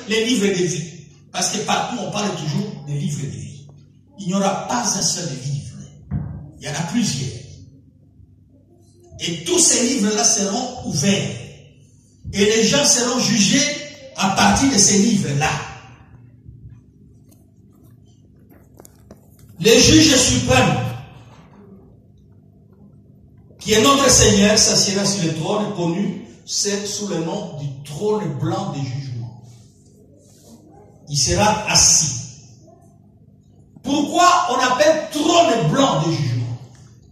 les livres de vie. Parce que partout on parle toujours des livres de vie. Il n'y aura pas un seul livre. Il y en a plusieurs. Et tous ces livres-là seront ouverts. Et les gens seront jugés à partir de ces livres-là. Le juge suprême, qui est notre Seigneur, s'assiera sur le trône connu, c'est sous le nom du trône blanc de jugement. Il sera assis. Pourquoi on appelle trône blanc de jugement?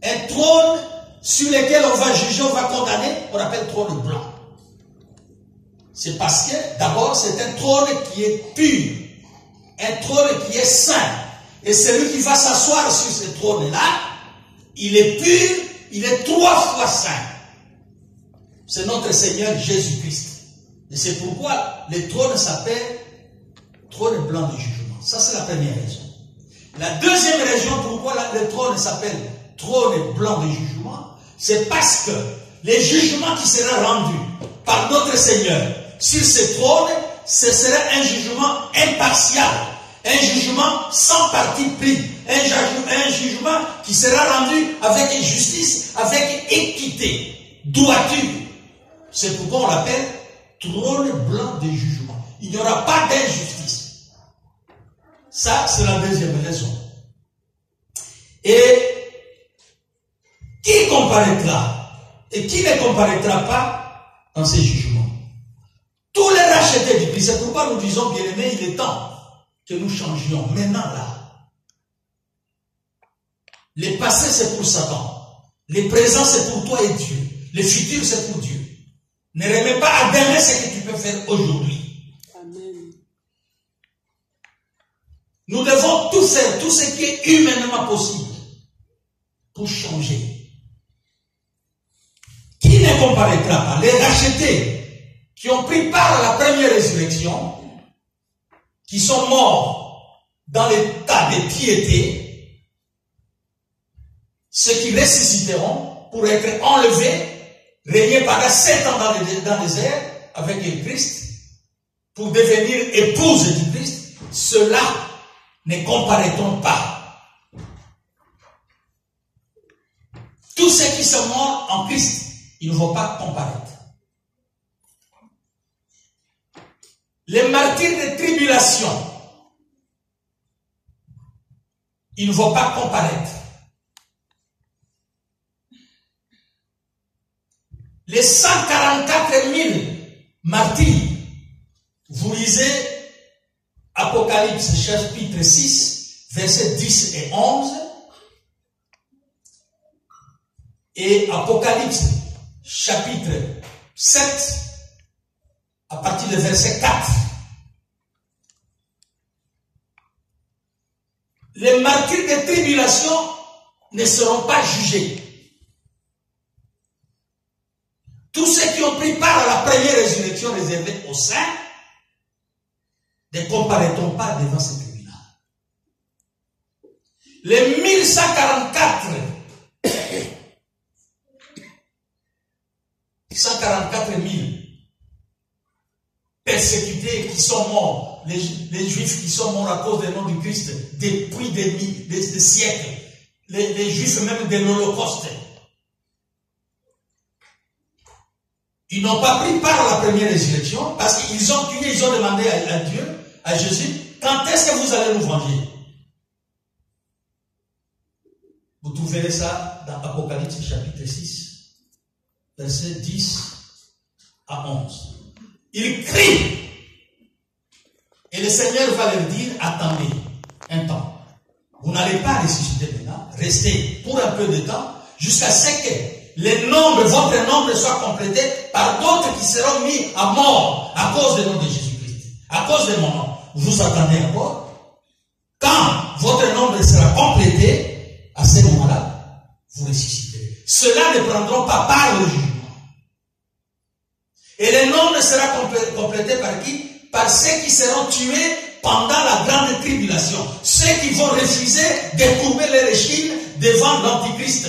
Un trône sur lequel on va juger, on va condamner, on appelle trône blanc. C'est parce que, d'abord, c'est un trône qui est pur, un trône qui est saint. Et celui qui va s'asseoir sur ce trône-là, il est pur, il est 3 fois saint. C'est notre Seigneur Jésus-Christ. Et c'est pourquoi le trône s'appelle trône blanc de jugement. Ça, c'est la première raison. La deuxième raison pourquoi le trône s'appelle trône blanc de jugement, c'est parce que les jugements qui seront rendus par notre Seigneur sur ce trône, ce sera un jugement impartial, un jugement sans parti pris, un jugement qui sera rendu avec justice, avec équité, droiture. C'est pourquoi on l'appelle trône blanc de jugement. Il n'y aura pas d'injustice. Ça, c'est la deuxième raison. Et qui comparaîtra et qui ne comparaîtra pas dans ces jugements? Tous les rachetés du Christ. C'est pourquoi nous disons, bien aimés, il est temps que nous changions. Maintenant, là. Le passé, c'est pour Satan. Le présent, c'est pour toi et Dieu. Le futur, c'est pour Dieu. Ne remets pas à demain ce que tu peux faire aujourd'hui. Amen. Nous devons tout faire, tout ce qui est humainement possible pour changer. Qui ne comparaîtra pas? Les rachetés qui ont pris part à la première résurrection, qui sont morts dans l'état de piété, ceux qui ressusciteront pour être enlevés, régner pendant 7 ans dans les airs avec le Christ, pour devenir épouse du Christ, ceux-là ne comparaîtront pas. Tous ceux qui sont morts en Christ, ils ne vont pas comparaître. Les martyrs de tribulation, ils ne vont pas comparaître. Les 144 000 martyrs, vous lisez Apocalypse chapitre 6, versets 10 et 11, et Apocalypse chapitre 7, à partir du verset 4. Les martyrs de tribulation ne seront pas jugés. Tous ceux qui ont pris part à la première résurrection réservée aux saints ne comparaîtront pas devant ce tribunal. Les 1144 000 persécutés qui sont morts, les juifs qui sont morts à cause du nom du Christ depuis des siècles, les juifs même de l'Holocauste, ils n'ont pas pris part à la première résurrection parce qu'ils ont crié, ils ont demandé à Dieu, à Jésus, quand est-ce que vous allez nous venger? Vous trouverez ça dans Apocalypse chapitre 6, versets 10 à 11. Ils crient. Et le Seigneur va leur dire, attendez un temps. Vous n'allez pas ressusciter maintenant. Restez pour un peu de temps jusqu'à ce que votre nombre soit complété par d'autres qui seront mis à mort à cause du nom de Jésus-Christ. À cause de mon nom. Vous attendez encore. Quand votre nombre sera complété, à ce moment-là, vous ressusciterez. Ceux-là ne prendront pas part au jugement. Et le nombre sera complété par qui? Par ceux qui seront tués pendant la grande tribulation. Ceux qui vont refuser de courber les échines devant l'Antichrist.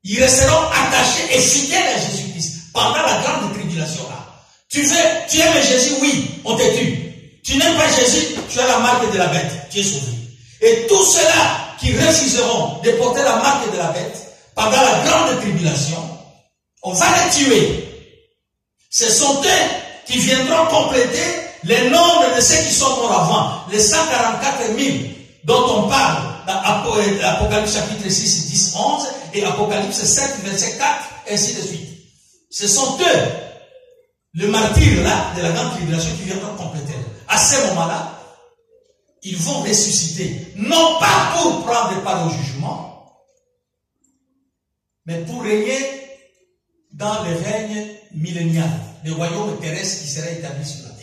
Ils resteront attachés et fidèles à Jésus-Christ pendant la grande tribulation là. Tu aimes Jésus, oui, on te tue. Tu n'aimes pas Jésus, tu as la marque de la bête, tu es sauvé. Et tous ceux-là qui refuseront de porter la marque de la bête, pendant la grande tribulation, on va les tuer. Ce sont eux qui viendront compléter les nombres de ceux qui sont morts avant, les 144 000 dont on parle dans Apocalypse chapitre 6, 10, 11 et Apocalypse 7, verset 4, ainsi de suite. Ce sont eux, le martyr là, de la grande tribulation qui viendront compléter. À ce moment-là, ils vont ressusciter, non pas pour prendre part au jugement, mais pour régner dans le règne millénial, le royaume terrestre qui sera établi sur la terre.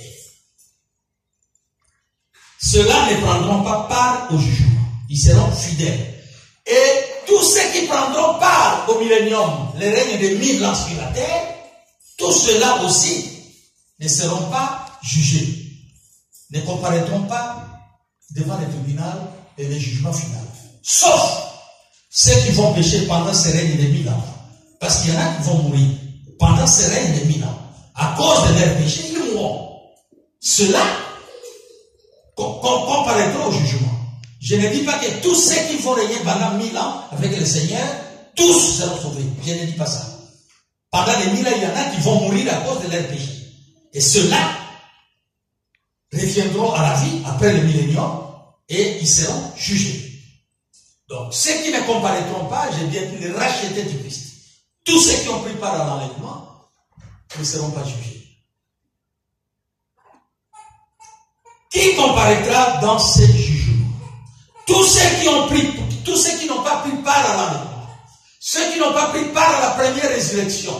Ceux-là ne prendront pas part au jugement, ils seront fidèles. Et tous ceux qui prendront part au millénium, le règne de 1000 ans sur la terre, tous ceux-là aussi ne seront pas jugés, ne comparaîtront pas devant le tribunal et le jugement final. Sauf ceux qui vont pécher pendant ce règne de 1000 ans. Parce qu'il y en a qui vont mourir pendant ce règne de 1000 ans. À cause de leur péché, ils mourront. Ceux-là comparaîtront au jugement. Je ne dis pas que tous ceux qui vont régner pendant 1000 ans avec le Seigneur, tous seront sauvés. Je ne dis pas ça. Pendant les 1000 ans, il y en a qui vont mourir à cause de leur péché. Et ceux-là reviendront à la vie après le millénium et ils seront jugés. Donc, ceux qui ne comparaîtront pas, j'ai bien dit les rachetés du Christ. Tous ceux qui ont pris part à l'enlèvement ne seront pas jugés. Qui comparaîtra dans ces jugements? Tous ceux qui n'ont pas pris part à l'enlèvement, ceux qui n'ont pas pris part à la première résurrection,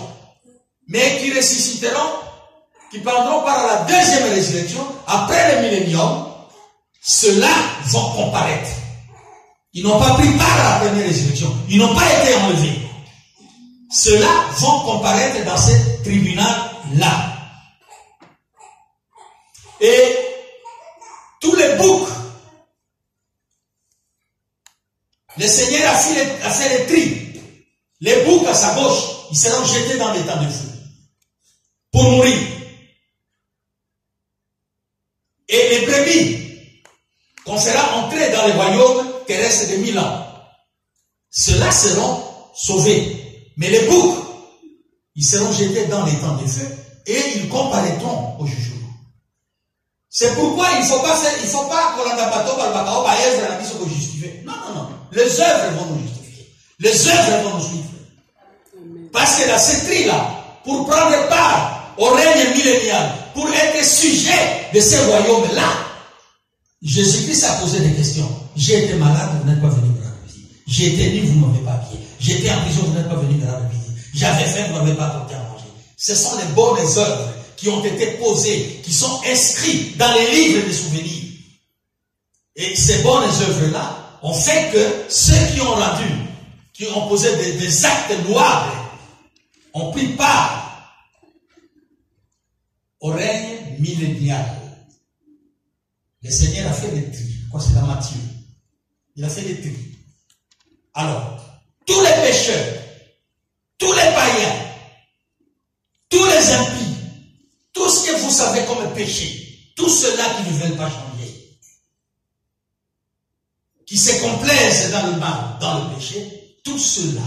mais qui ressusciteront, qui prendront part à la deuxième résurrection, après le millénium, ceux-là vont comparaître. Ils n'ont pas pris part à la première résurrection. Ils n'ont pas été enlevés. Ceux-là vont comparaître dans ce tribunal-là. Et tous les boucs, le Seigneur a fait les tri. Les boucs à sa gauche, ils seront jetés dans les temps de feu pour mourir. Et les brebis qu'on fera entrer dans le royaume terrestre de 1000 ans, ceux-là seront sauvés. Mais les boucs, ils seront jetés dans les temps de feu et ils comparaîtront au jugement. C'est pourquoi il ne faut pas qu'on la justifier. Non. Les œuvres vont nous justifier. Les œuvres vont nous suivre. Parce que là, ce tri-là, pour prendre part au règne millénial, pour être sujet de ce royaume-là, Jésus-Christ a posé des questions. J'ai été malade, vous n'êtes pas venu me rendre visite. J'ai été nu, vous ne m'avez pas habillé. J'étais en prison, vous n'êtes pas venu me rendre visite. J'avais faim, vous ne m'avez pas apporté à manger. Ce sont les bonnes œuvres qui ont été posées, qui sont inscrites dans les livres de souvenirs. Et ces bonnes œuvres-là ont fait que ceux qui ont rendu, qui ont posé des actes louables, ont pris part au règne millénial. Le Seigneur a fait des tri. Quoi, c'est dans Matthieu. Il a fait des tri. Alors, tous les pécheurs, tous les païens, tous les impies, tout ce que vous savez comme péché, tous ceux-là qui ne veulent pas changer, qui se complaisent dans le mal, dans le péché, tous ceux-là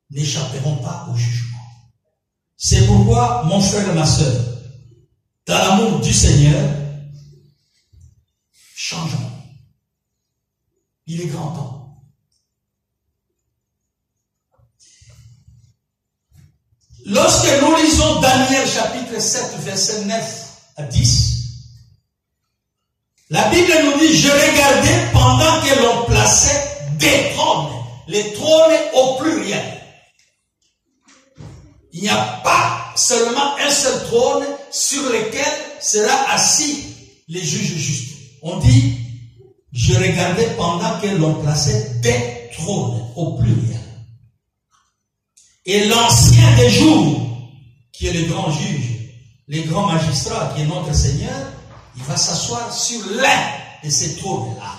n'échapperont pas au jugement. C'est pourquoi, mon frère et ma soeur, dans l'amour du Seigneur, changeons. Il est grand temps. Lorsque nous lisons Daniel chapitre 7, verset 9 à 10, la Bible nous dit, je regardais pendant que l'on plaçait des trônes, les trônes au pluriel. Il n'y a pas seulement un seul trône sur lequel sera assis les juges justes. On dit, je regardais pendant que l'on plaçait des trônes au pluriel. Et l'ancien des jours, qui est le grand juge, le grand magistrat, qui est notre Seigneur, il va s'asseoir sur l'un de ces trônes-là.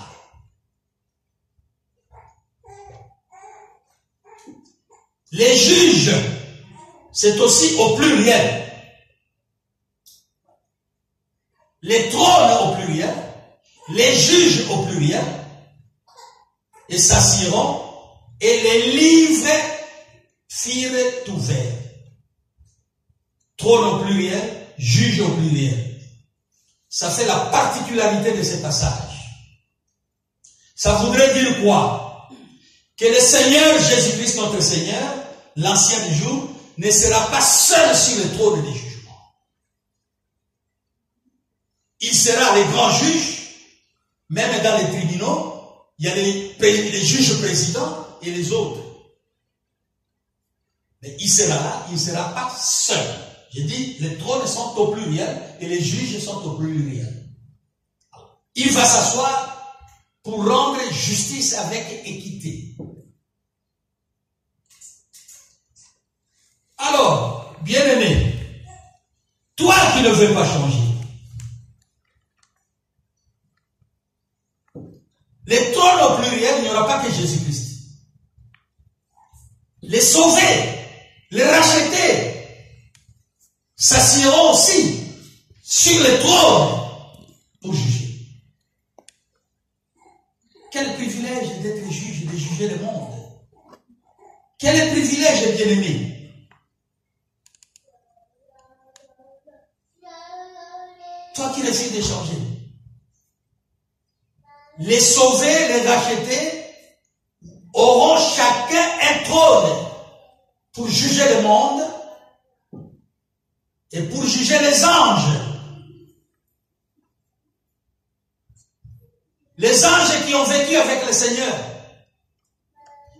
Les juges c'est aussi au pluriel. Les trônes au pluriel, les juges au pluriel, et s'assiront, et les livres firent ouverts. Trône au pluriel, juge au pluriel. Ça fait la particularité de ces passages. Ça voudrait dire quoi? Que le Seigneur Jésus-Christ, notre Seigneur, l'ancien du jour, ne sera pas seul sur le trône des jugements. Il sera le grand juge, même dans les tribunaux, il y a les juges présidents et les autres. Mais il sera là, il ne sera pas seul. J'ai dit, les trônes sont au pluriel et les juges sont au pluriel. Il va s'asseoir pour rendre justice avec équité. Alors, bien-aimé, toi qui ne veux pas changer, les trônes au pluriel, il n'y aura pas que Jésus-Christ. Les sauvés, les rachetés, s'assiront aussi sur les trônes pour juger. Quel privilège d'être juge et de juger le monde. Quel privilège, bien-aimé. Toi qui refuses de changer. Les sauvés, les rachetés auront chacun un trône pour juger le monde et pour juger les anges. Les anges qui ont vécu avec le Seigneur,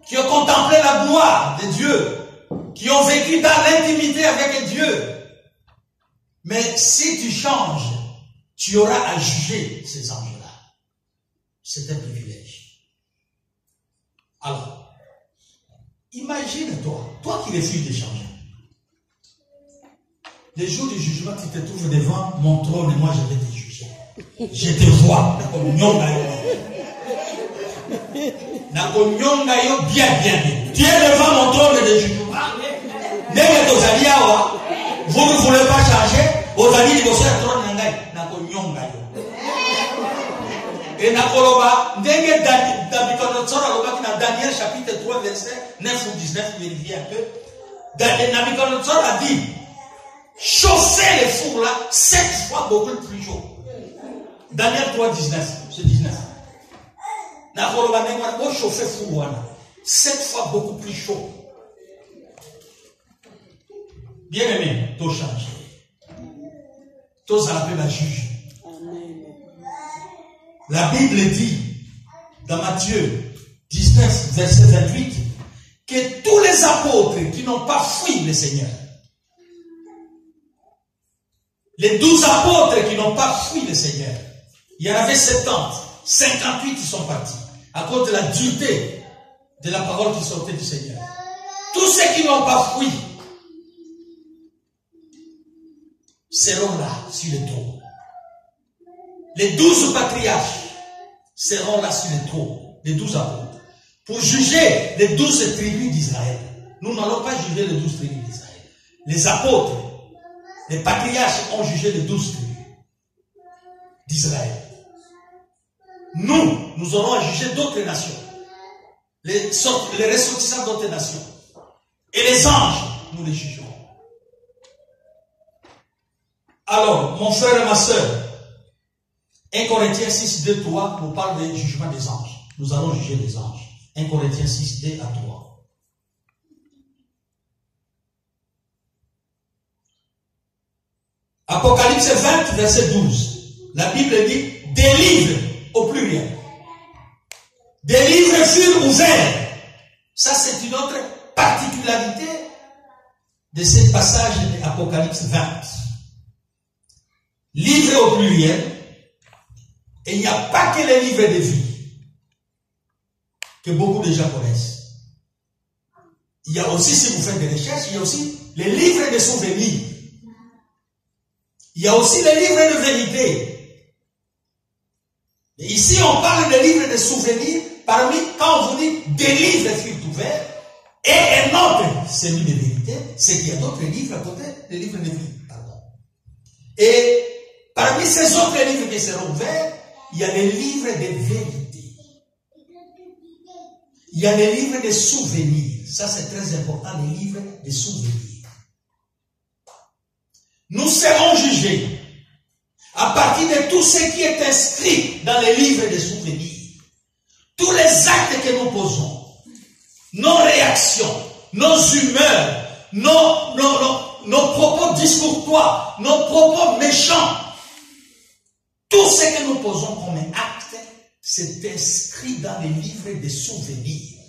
qui ont contemplé la gloire de Dieu, qui ont vécu dans l'intimité avec Dieu. Mais si tu changes, tu auras à juger ces anges-là. C'est un privilège. Alors, imagine-toi, toi qui refuses de changer. Le jour du jugement, tu te trouves devant mon trône et moi je vais te juger. Je te vois. Bien. Tu es devant mon trône de jugement. Vous ne voulez pas changer. Vous allez dire que c'est un trône. Et Nakoloba, Daniel chapitre 3, verset 9 ou 19, vérifiez un peu. Nabucodonosor a dit, chauffer les fours là, 7 fois beaucoup plus chaud. Daniel 3, 19, c'est 19. Nakoloba, chauffer four là, 7 fois beaucoup plus chaud. Bien aimé, tout change. Tout ça appelle la juge. La Bible dit, dans Matthieu 19, verset 28, que tous les apôtres qui n'ont pas fui le Seigneur, les 12 apôtres qui n'ont pas fui le Seigneur, il y en avait 70, 58 qui sont partis, à cause de la dureté de la parole qui sortait du Seigneur. Tous ceux qui n'ont pas fui seront là, sur le trône. Les 12 patriarches seront là sur le trône, les 12 apôtres, pour juger les 12 tribus d'Israël. Nous n'allons pas juger les 12 tribus d'Israël. Les apôtres, les patriarches ont jugé les 12 tribus d'Israël. Nous aurons à juger d'autres nations, les ressortissants d'autres nations. Et les anges, nous les jugerons. Alors, mon frère et ma soeur, 1 Corinthiens 6, 2, 3 nous parle du jugement des anges. Nous allons juger les anges. 1 Corinthiens 6, 2 à 3. Apocalypse 20, verset 12. La Bible dit, des livres au pluriel. Des livres furent ouverts. Ça, c'est une autre particularité de ce passage de Apocalypse 20. Livres au pluriel. Et il n'y a pas que les livres de vie que beaucoup de gens connaissent. Il y a aussi, si vous faites des recherches, il y a aussi les livres de souvenirs. Il y a aussi les livres de vérité. Et ici, on parle des livres de souvenirs. Quand on vous dit des livres furent ouverts, Et un autre, celui de vérité, c'est qu'il y a d'autres livres à côté, les livres de vie, pardon. Et parmi ces autres livres qui seront ouverts, il y a les livres de vérité. Il y a les livres de souvenirs. Ça, c'est très important, les livres de souvenirs. Nous serons jugés à partir de tout ce qui est inscrit dans les livres de souvenirs. Tous les actes que nous posons, nos réactions, nos humeurs, nos propos discourtois, nos propos méchants, tout ce que nous posons comme un acte, c'est inscrit dans les livres des souvenirs.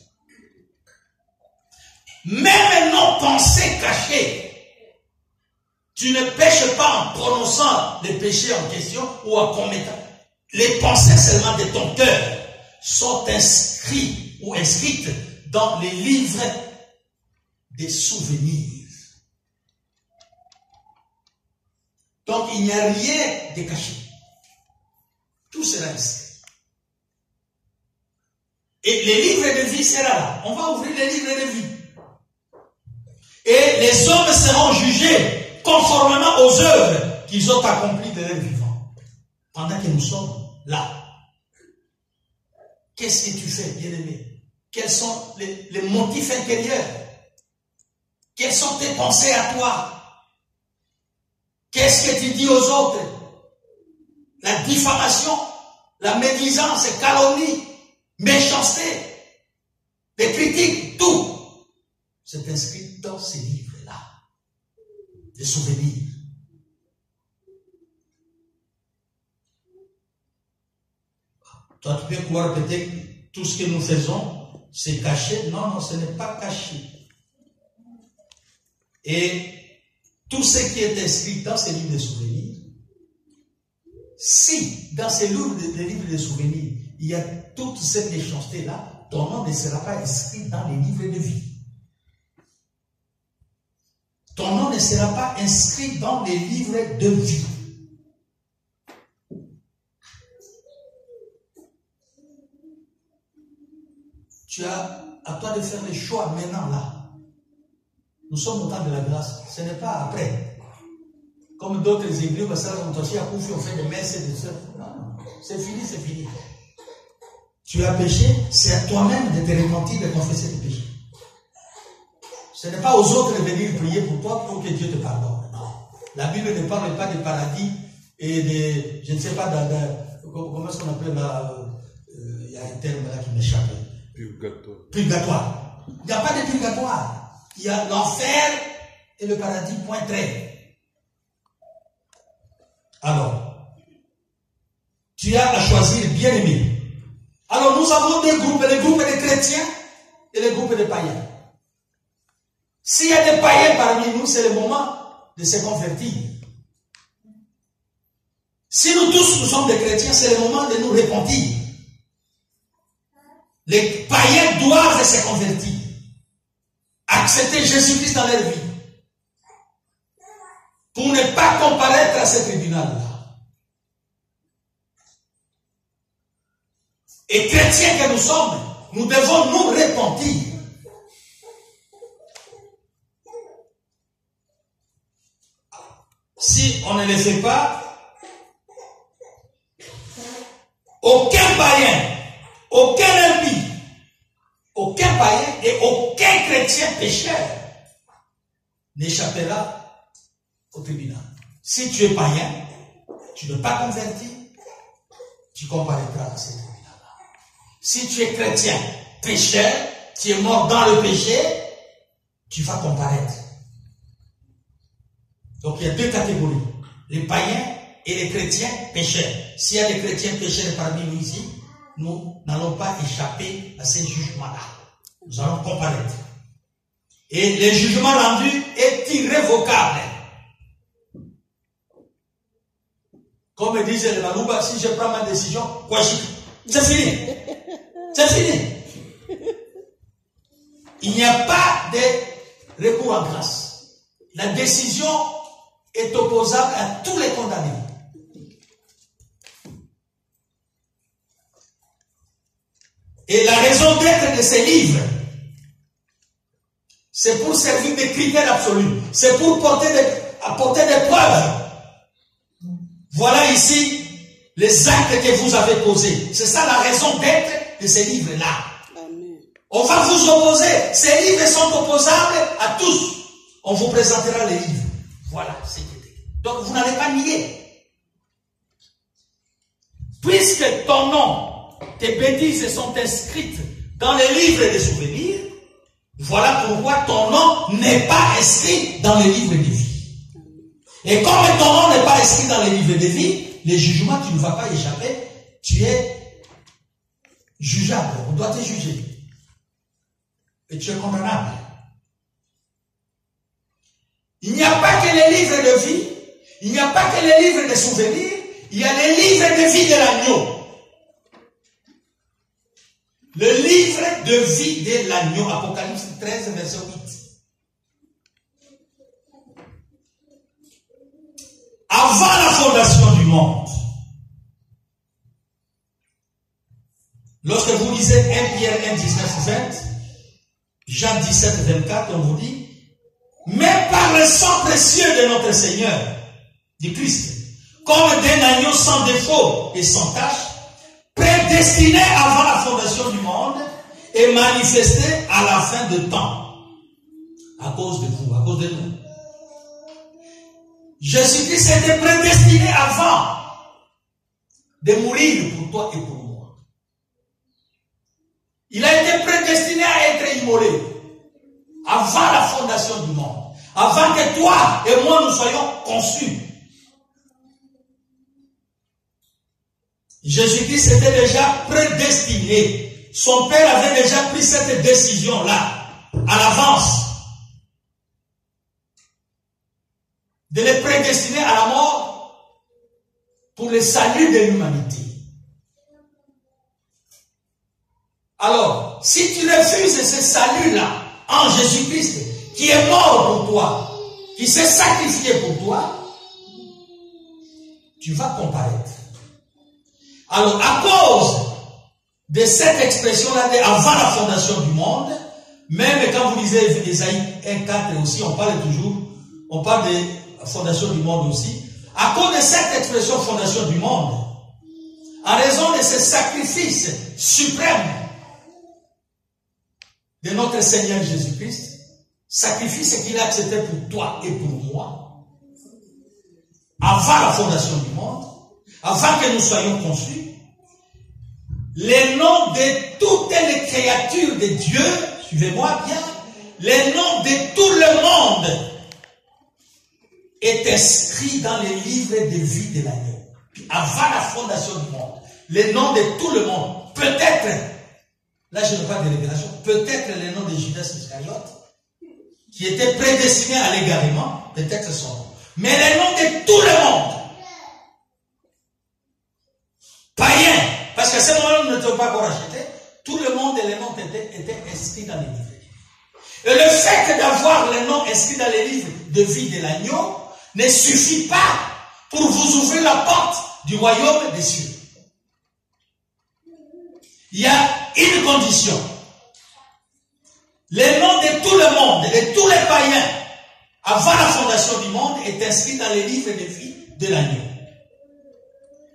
Même nos pensées cachées, tu ne pêches pas en prononçant les péchés en question ou en commettant. Les pensées seulement de ton cœur sont inscrites ou inscrites dans les livres des souvenirs. Donc il n'y a rien de caché. Tout sera inscrit. Et les livres de vie seront là. On va ouvrir les livres de vie. Et les hommes seront jugés conformément aux œuvres qu'ils ont accomplies de leur vivant. Pendant que nous sommes là. Qu'est-ce que tu fais, bien-aimé? Quels sont les motifs intérieurs? Quelles sont tes pensées à toi? Qu'est-ce que tu dis aux autres? La diffamation, la médisance, calomnie, méchanceté, les critiques, tout. C'est inscrit dans ces livres-là. Des souvenirs. Toi, tu peux croire peut-être que tout ce que nous faisons, c'est caché. Non, non, ce n'est pas caché. Et tout ce qui est inscrit dans ces livres de souvenirs, si dans ces livres de souvenirs, il y a toute cette méchanceté-là, ton nom ne sera pas inscrit dans les livres de vie. Ton nom ne sera pas inscrit dans les livres de vie. Tu as à toi de faire les choix maintenant là. Nous sommes au temps de la grâce. Ce n'est pas après. Comme d'autres églises, parce que on fait des messes et des sœurs. Non, non. C'est fini, c'est fini. Tu as péché, c'est à toi-même de te repentir, de confesser tes péchés. Ce n'est pas aux autres de venir prier pour toi pour que Dieu te pardonne. Non. La Bible ne parle pas de paradis et de, je ne sais pas, comment est-ce qu'on appelle là, il y a un terme là qui m'échappe. Purgatoire. Purgatoire. Il n'y a pas de purgatoire. Il y a l'enfer et le paradis, point trait. Alors, tu as à choisir bien aimé. Alors nous avons deux groupes, les groupes des chrétiens et les groupes des païens. S'il y a des païens parmi nous, c'est le moment de se convertir. Si nous tous nous sommes des chrétiens, c'est le moment de nous repentir. Les païens doivent se convertir. Accepter Jésus-Christ dans leur vie. Pour ne pas comparaître à ce tribunal-là. Et chrétiens que nous sommes, nous devons nous repentir. Si on ne le fait pas, aucun païen, aucun impie, aucun païen et aucun chrétien pécheur n'échappera au tribunal. Si tu es païen, tu ne pas converti, tu comparaîtras à ce tribunal-là. Si tu es chrétien, pécheur, tu es mort dans le péché, tu vas comparaître. Donc il y a deux catégories, les païens et les chrétiens pécheurs. S'il y a des chrétiens pécheurs parmi nous ici, nous n'allons pas échapper à ces jugements-là. Nous allons comparaître. Et le jugement rendu est irrévocable. Comme disait le Malouba, si je prends ma décision, c'est fini. C'est fini. Il n'y a pas de recours en grâce. La décision est opposable à tous les condamnés. Et la raison d'être de ces livres, C'est pour servir des critères absolus. C'est pour apporter des preuves. Voilà ici les actes que vous avez posés. C'est ça la raison d'être de ces livres-là. On va vous opposer. Ces livres sont opposables à tous. On vous présentera les livres. Voilà, c'est dit. Donc vous n'allez pas nier. Puisque ton nom, tes bêtises sont inscrites dans les livres des souvenirs, voilà pourquoi ton nom n'est pas inscrit dans les livres de vie. Et comme ton nom n'est pas inscrit dans les livres de vie, les jugements, tu ne vas pas échapper. Tu es jugeable. On doit te juger. Et tu es condamnable. Il n'y a pas que les livres de vie, il n'y a pas que les livres de souvenirs, il y a les livres de vie de l'agneau. Le livre de vie de l'agneau, Apocalypse 13, verset 8. Avant la fondation du monde, lorsque vous lisez 1 Pierre 1, 19, 20, Jean 17, 24, on vous dit, mais par le sang précieux de notre Seigneur, du Christ, comme d'un agneau sans défaut et sans tache, prédestiné avant la fondation du monde et manifesté à la fin de temps, à cause de vous, à cause de nous. Jésus-Christ était prédestiné avant de mourir pour toi et pour moi. Il a été prédestiné à être immolé avant la fondation du monde, avant que toi et moi nous soyons conçus. Jésus-Christ était déjà prédestiné. Son Père avait déjà pris cette décision-là à l'avance de le prédestiner à la mort pour le salut de l'humanité. Alors, si tu refuses ce salut-là en Jésus-Christ, qui est mort pour toi, qui s'est sacrifié pour toi, tu vas comparaître. Alors, à cause de cette expression-là, avant la fondation du monde, même quand vous lisez Ésaïe 1,4 aussi, on parle de la fondation du monde aussi, à cause de cette expression fondation du monde, en raison de ce sacrifice suprême de notre Seigneur Jésus-Christ, sacrifice qu'il a accepté pour toi et pour moi, avant la fondation du monde, avant que nous soyons conçus, les noms de toutes les créatures de Dieu, suivez-moi bien, les noms de tout le monde est inscrit dans les livres de vie de l'agneau. Avant la fondation du monde, les noms de tout le monde, peut-être, là je ne parle de révélation, peut-être les noms de Judas Iscariote, qui était prédestiné à l'égarement, peut-être son nom. Mais les noms de tout le monde, païens, parce qu'à ce moment-là, nous n'étions pas encore achetés, tout le monde et les noms étaient inscrits dans les livres. Et le fait d'avoir les noms inscrits dans les livres de vie de l'agneau ne suffit pas pour vous ouvrir la porte du royaume des cieux. Il y a une condition. Les noms de tout le monde, de tous les païens, avant la fondation du monde, est inscrit dans les livres de vie de l'agneau.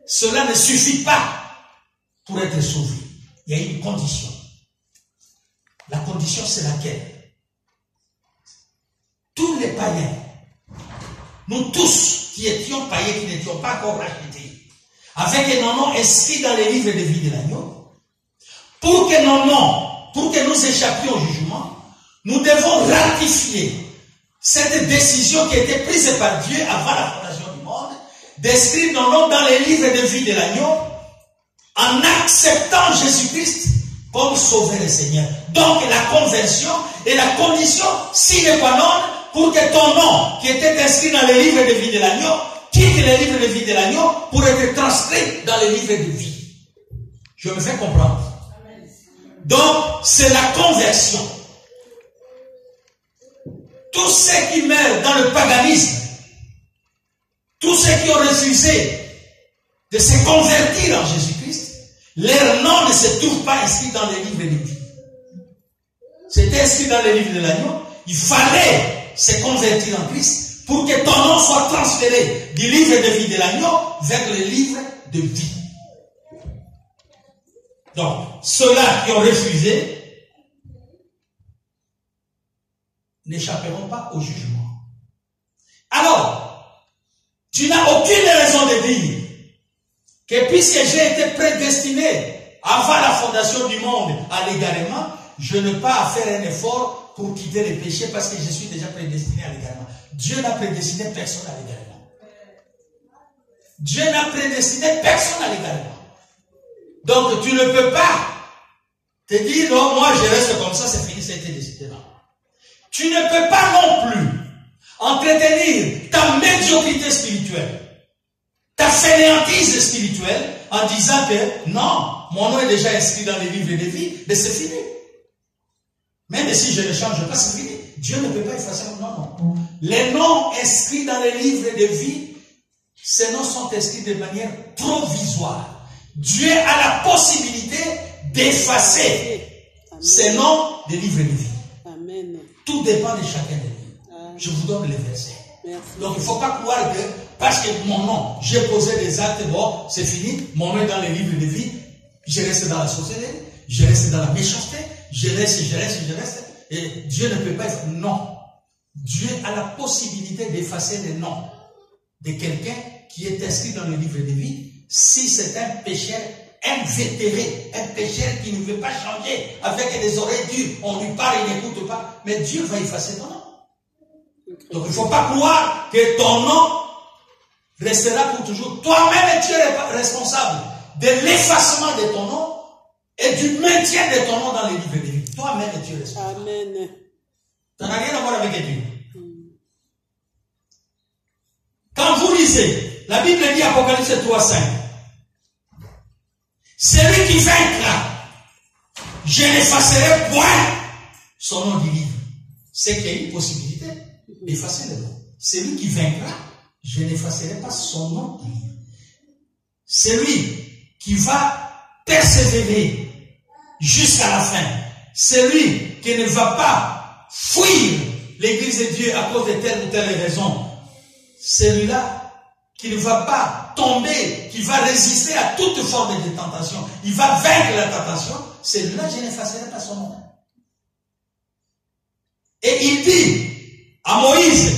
Cela ne suffit pas pour être sauvé. Il y a une condition. La condition, c'est laquelle? Tous les païens, nous tous qui étions païens, qui n'étions pas encore rachetés, avec nos noms inscrits dans les livres de vie de l'agneau, pour que nos noms, pour que nous échappions au jugement, nous devons ratifier cette décision qui a été prise par Dieu avant la fondation du monde, d'inscrire nos noms dans les livres de vie de l'agneau, en acceptant Jésus-Christ comme sauveur et Seigneur. Donc la conversion est la condition sine qua non pour que ton nom, qui était inscrit dans les livres de vie de l'agneau, quitte les livres de vie de l'agneau pour être transcrit dans les livres de vie. Je me fais comprendre. Donc c'est la conversion. Tous ceux qui meurent dans le paganisme, tous ceux qui ont refusé de se convertir en Jésus-Christ, leur nom ne se trouve pas inscrit dans les livres de vie. C'était inscrit dans les livres de l'agneau, il fallait se convertir en Christ pour que ton nom soit transféré du livre de vie de l'agneau vers le livre de vie. Donc, ceux-là qui ont refusé n'échapperont pas au jugement. Alors, tu n'as aucune raison de dire que puisque j'ai été prédestiné avant la fondation du monde à l'égarement, je n'ai pas à faire un effort pour quitter les péchés parce que je suis déjà prédestiné à l'égarement. Dieu n'a prédestiné personne à l'égarement. Dieu n'a prédestiné personne à l'égarement. Donc tu ne peux pas te dire non, moi je reste comme ça, c'est fini, ça a été décidé. Non. Tu ne peux pas non plus entretenir ta médiocrité spirituelle, ta fainéantise spirituelle en disant que non, mon nom est déjà inscrit dans les livres de vie, mais c'est fini. Même si je ne change pas, c'est fini. Dieu ne peut pas effacer mon nom. Non. Les noms inscrits dans les livres de vie, ces noms sont inscrits de manière provisoire. Dieu a la possibilité d'effacer ces noms des livres de vie. Amen. Tout dépend de chacun de nous. Je vous donne les versets. Merci. Donc il ne faut pas croire que parce que mon nom, j'ai posé des actes, bon, c'est fini, mon nom est dans les livres de vie, je reste dans la sorcellerie, je reste dans la méchanceté, je reste, et Dieu ne peut pas effacer. Non. Dieu a la possibilité d'effacer les noms de quelqu'un qui est inscrit dans le livre de vie si c'est un pécheur invétéré, un pécheur qui ne veut pas changer, avec des oreilles dures, on lui parle, il n'écoute pas, mais Dieu va effacer ton nom. Donc il ne faut pas croire que ton nom restera pour toujours. Toi-même, tu es responsable de l'effacement de ton nom et du maintien de ton nom dans les livres de vie. Toi-même, tu es responsable. Amen. Ça n'a rien à voir avec Dieu. Quand vous lisez, la Bible dit Apocalypse 3:5. Celui qui vaincra, je n'effacerai point son nom du livre. C'est qu'il y a une possibilité d'effacer le nom. Celui qui vaincra, je n'effacerai pas son nom du livre. Celui qui va persévérer jusqu'à la fin, celui qui ne va pas fuir l'église de Dieu à cause de telle ou telle raison, celui-là qui ne va pas tomber, qui va résister à toute forme de tentation, il va vaincre la tentation, celui-là, je n'effacerai pas son nom. Et il dit à Moïse,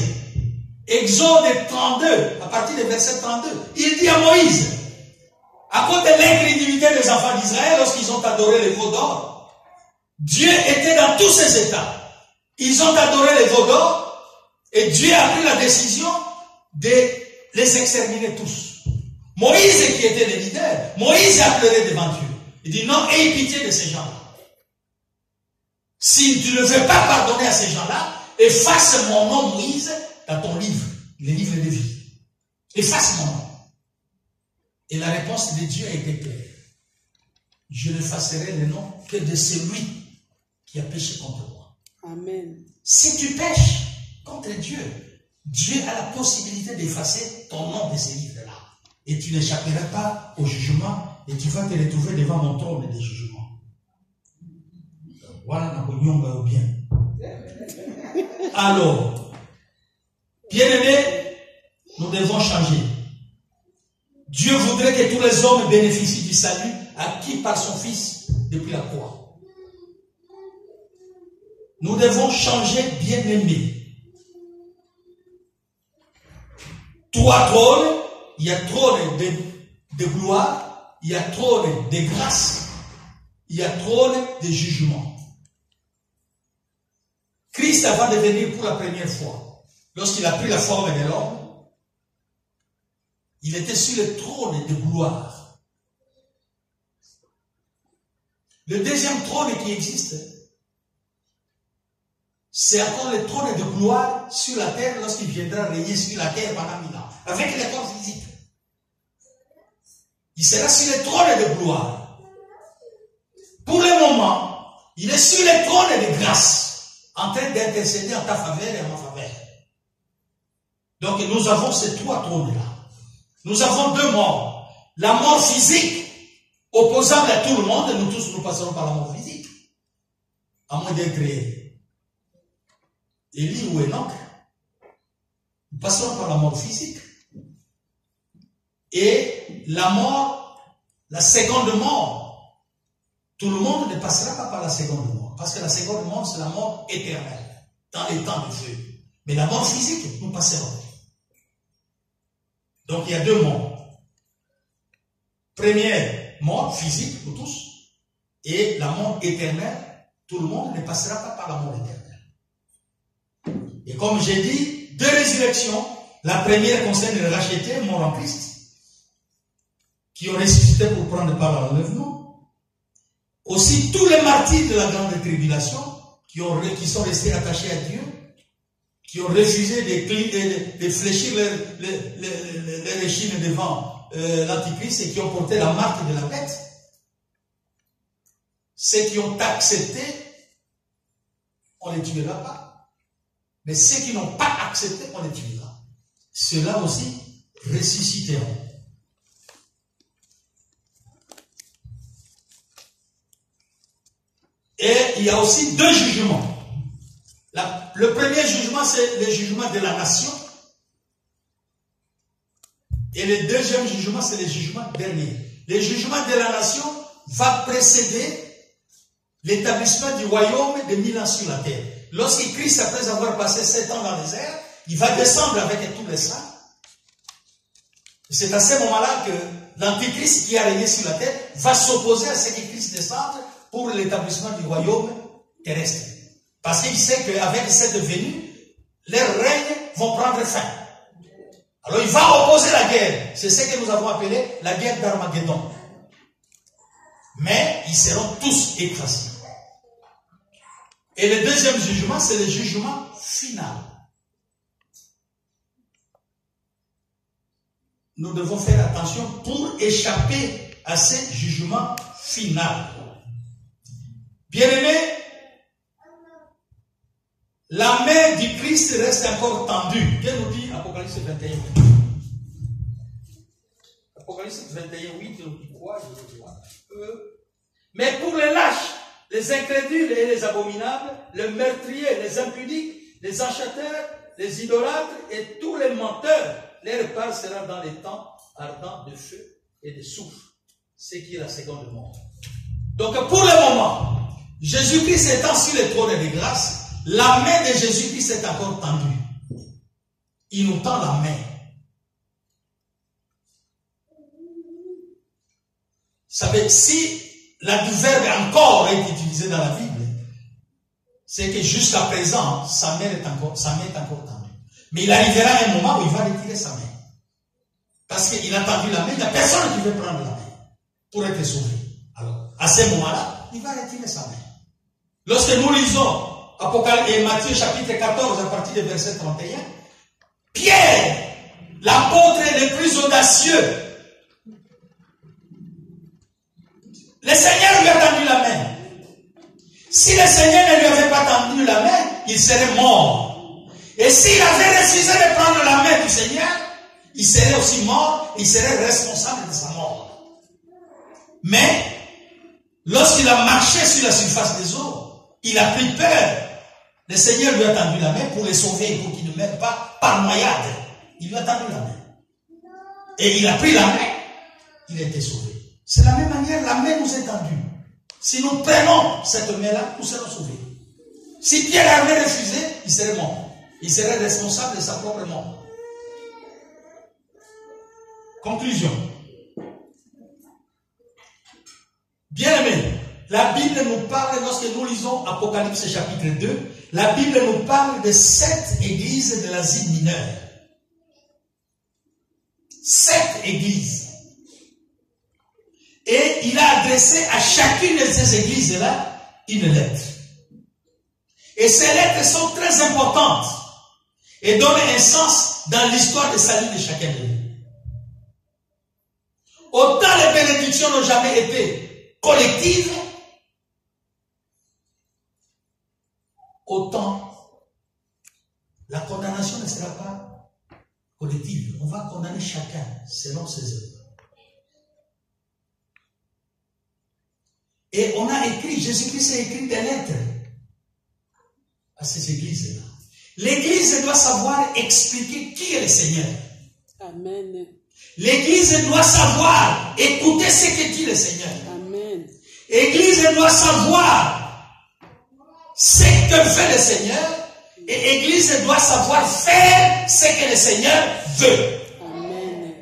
Exode 32, à partir du verset 32, il dit à Moïse, à cause de l'incrédulité des enfants d'Israël, lorsqu'ils ont adoré les veaux d'or, Dieu était dans tous ces états. Ils ont adoré les veaux d'or, et Dieu a pris la décision de les exterminer tous. Moïse qui était le leader, Moïse a pleuré devant Dieu. Il dit non, aie pitié de ces gens-là. Si tu ne veux pas pardonner à ces gens-là, efface mon nom Moïse dans ton livre, le livre de vie. Efface mon nom. Et la réponse de Dieu a été claire. Je n'effacerai le nom que de celui qui a péché contre moi. Amen. Si tu pêches contre Dieu, Dieu a la possibilité d'effacer ton nom de ces livres-là. Et tu n'échapperas pas au jugement et tu vas te retrouver devant mon trône de jugement. Voilà, bien. Alors, bien-aimés, nous devons changer. Dieu voudrait que tous les hommes bénéficient du salut acquis par son Fils depuis la croix. Nous devons changer, bien-aimés. 3 trônes, il y a trône de gloire, il y a trône de grâce, il y a trône de jugement. Christ, avant de venir pour la première fois, lorsqu'il a pris la forme de l'homme, il était sur le trône de gloire. Le deuxième trône qui existe, c'est encore le trône de gloire sur la terre lorsqu'il viendra régner sur la terre pendant 1000 ans, avec les corps physiques. Il sera sur le trône de gloire. Pour le moment, il est sur le trône de grâce, en train d'intercéder en ta faveur et en ma faveur. Donc nous avons ces 3 trônes-là. Nous avons 2 morts. La mort physique, opposable à tout le monde, nous tous nous passerons par la mort physique, à moins d'être créés. Élie ou Enoch, nous passerons par la mort physique. Et la mort, la seconde mort, tout le monde ne passera pas par la seconde mort. Parce que la seconde mort, c'est la mort éternelle, dans les temps de feu. Mais la mort physique, nous passerons. Donc il y a deux morts. Première mort physique pour tous. Et la mort éternelle, tout le monde ne passera pas par la mort éternelle. Et comme j'ai dit, deux résurrections. La première concerne les rachetés, morts en Christ, qui ont ressuscité pour prendre part à l'enlèvement. Aussi tous les martyrs de la grande tribulation, qui sont restés attachés à Dieu, qui ont refusé de fléchir les échines devant l'Antichrist et qui ont porté la marque de la bête. Ceux qui ont accepté, on ne les tuera pas. Mais ceux qui n'ont pas accepté, on les tuera. Ceux-là aussi ressusciteront. Et il y a aussi deux jugements. Le premier jugement, c'est le jugement de la nation. Et le deuxième jugement, c'est le jugement dernier. Le jugement de la nation va précéder l'établissement du royaume de 1000 ans sur la terre. Lorsque Christ, après avoir passé 7 ans dans les airs, il va descendre avec tous les saints. C'est à ce moment-là que l'Antichrist qui a régné sur la terre va s'opposer à ce que Christ descende pour l'établissement du royaume terrestre. Parce qu'il sait qu'avec cette venue, leurs règnes vont prendre fin. Alors il va opposer la guerre. C'est ce que nous avons appelé la guerre d'Armageddon. Mais ils seront tous écrasés. Et le deuxième jugement, c'est le jugement final. Nous devons faire attention pour échapper à ce jugement final. Bien-aimés, la main du Christ reste encore tendue. Qu'est-ce nous dit Apocalypse 21? Apocalypse 21, 8, nous dit quoi? Je le vois. Mais pour les lâches, les incrédules et les abominables, les meurtriers, les impudiques, les acheteurs, les idolâtres et tous les menteurs, leur part sera dans les temps ardents de feu et de soufre, ce qui est la seconde mort. Donc pour le moment, Jésus-Christ étant sur le trône de grâce, la main de Jésus-Christ est encore tendue. Il nous tend la main. Vous savez, si du verbe encore est utilisé dans la Bible, c'est que jusqu'à présent, sa main est encore tendue. Mais il arrivera un moment où il va retirer sa main. Parce qu'il a tendu la main, il n'y a personne qui veut prendre la main pour être sauvé. Alors, à ce moment-là, il va retirer sa main. Lorsque nous lisons Apocalypse et Matthieu chapitre 14 à partir du verset 31, Pierre, l'apôtre le plus audacieux, le Seigneur lui a tendu la main. Si le Seigneur ne lui avait pas tendu la main, il serait mort. Et s'il avait refusé de prendre la main du Seigneur, il serait aussi mort, il serait responsable de sa mort. Mais, lorsqu'il a marché sur la surface des eaux, il a pris peur. Le Seigneur lui a tendu la main pour le sauver, pour qu'il ne meure pas par noyade. Il lui a tendu la main. Et il a pris la main, il a été sauvé. C'est de la même manière, la main nous est tendue. Si nous prenons cette main-là, nous serons sauvés. Si Pierre avait refusé, il serait mort. Il serait responsable de sa propre mort. Conclusion. Bien-aimés, la Bible nous parle, lorsque nous lisons Apocalypse chapitre 2, la Bible nous parle de 7 églises de l'Asie mineure. 7 églises. Et il a adressé à chacune de ces églises-là une lettre. Et ces lettres sont très importantes et donnent un sens dans l'histoire de salut de chacun de nous. Autant les bénédictions n'ont jamais été collectives, autant la condamnation ne sera pas collective. On va condamner chacun selon ses œuvres. Et on a écrit, Jésus-Christ a écrit des lettres à ces églises-là. L'église doit savoir expliquer qui est le Seigneur. Amen. L'église doit savoir écouter ce que dit le Seigneur. Amen. L'église doit savoir ce que fait le Seigneur. Et l'église doit savoir faire ce que le Seigneur veut. Amen.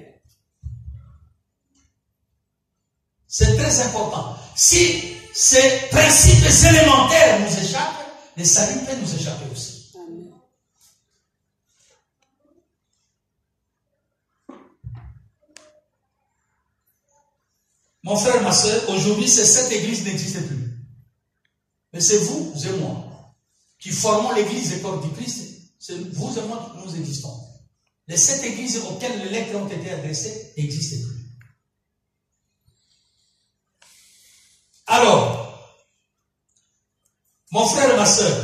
C'est très important. Si ces principes élémentaires nous échappent, le salut peut nous échapper aussi. Amen. Mon frère, ma soeur, aujourd'hui, cette église n'existe plus. Mais c'est vous et moi qui formons l'église et corps du Christ. C'est vous et moi qui nous existons. Les 7 églises auxquelles les lettres ont été adressées n'existent plus. Alors, mon frère et ma soeur,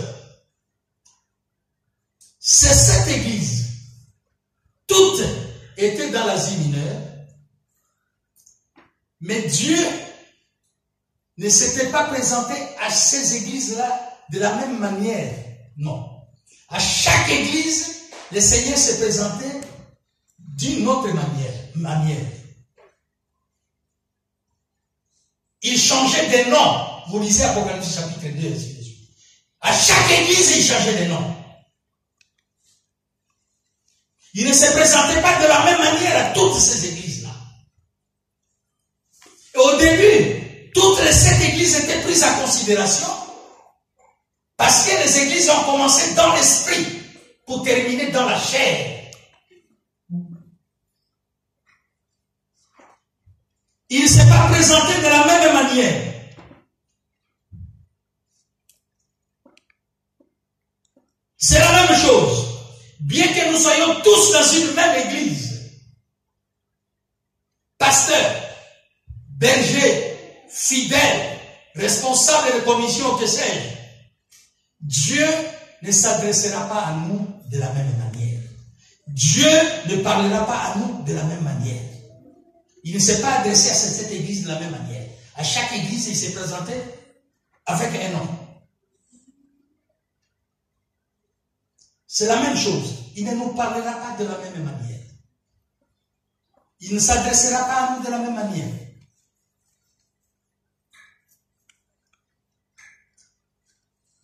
ces 7 églises, toutes étaient dans l'Asie mineure, mais Dieu ne s'était pas présenté à ces églises-là de la même manière. Non. À chaque église, le Seigneur s'est présenté d'une autre manière. Il changeait de nom. Vous lisez Apocalypse chapitre 2, ainsi de suite. À chaque église, il changeait de nom. Il ne se présentait pas de la même manière à toutes ces églises-là. Et au début, toutes les 7 églises étaient prises en considération parce que les églises ont commencé dans l'esprit pour terminer dans la chair. Il ne s'est pas présenté de la même manière. C'est la même chose. Bien que nous soyons tous dans une même église, pasteur, berger, fidèle, responsable de commission, que sais-je, Dieu ne s'adressera pas à nous de la même manière. Dieu ne parlera pas à nous de la même manière. Il ne s'est pas adressé à cette église de la même manière. À chaque église, il s'est présenté avec un nom. C'est la même chose. Il ne nous parlera pas de la même manière. Il ne s'adressera pas à nous de la même manière.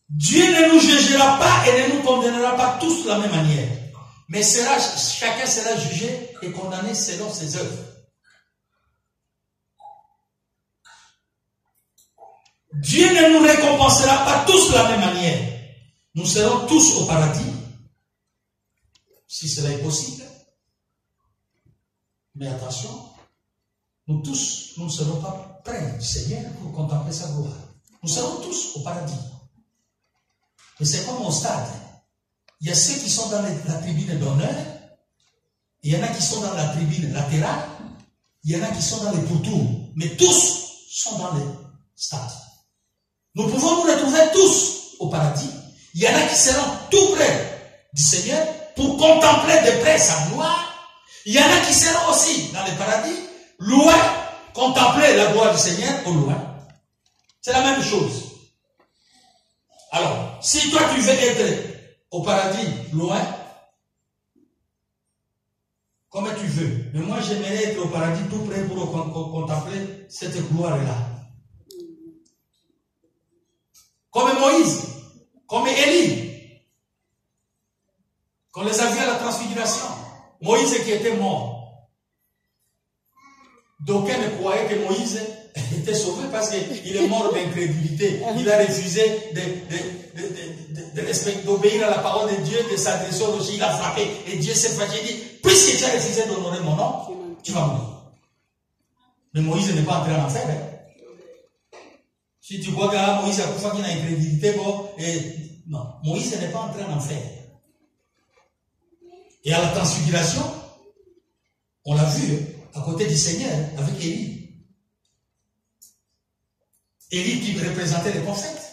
Dieu ne nous jugera pas et ne nous condamnera pas tous de la même manière. Mais chacun sera jugé et condamné selon ses œuvres. Dieu ne nous récompensera pas tous de la même manière. Nous serons tous au paradis, si cela est possible. Mais attention, nous tous, nous ne serons pas près du Seigneur pour contempler sa gloire. Nous serons tous au paradis. Mais c'est comme au stade. Il y a ceux qui sont dans la tribune d'honneur, il y en a qui sont dans la tribune latérale, il y en a qui sont dans les pourtours, mais tous sont dans les stades. Nous pouvons nous retrouver tous au paradis. Il y en a qui seront tout près du Seigneur pour contempler de près sa gloire. Il y en a qui seront aussi dans le paradis, loin, contempler la gloire du Seigneur au loin. C'est la même chose. Alors, si toi tu veux être au paradis loin, comme tu veux. Mais moi j'aimerais être au paradis tout près pour contempler cette gloire-là. Comme Moïse, comme Élie, qu'on les a vus à la transfiguration. Moïse qui était mort. D'aucuns ne croyaient que Moïse était sauvé parce qu'il est mort d'incrédulité. Il a refusé d'obéir à la parole de Dieu, de s'adresser au rocher. Il a frappé. Et Dieu s'est fâché et dit, puisque tu as refusé d'honorer mon nom, tu vas mourir. Mais Moïse n'est pas entré en enfer. Hein? Si tu vois que Moïse a fait une incrédulité, bon, non, Moïse n'est pas entré en enfer. Et à la transfiguration, on l'a vu à côté du Seigneur avec Élie. Élie qui représentait les prophètes.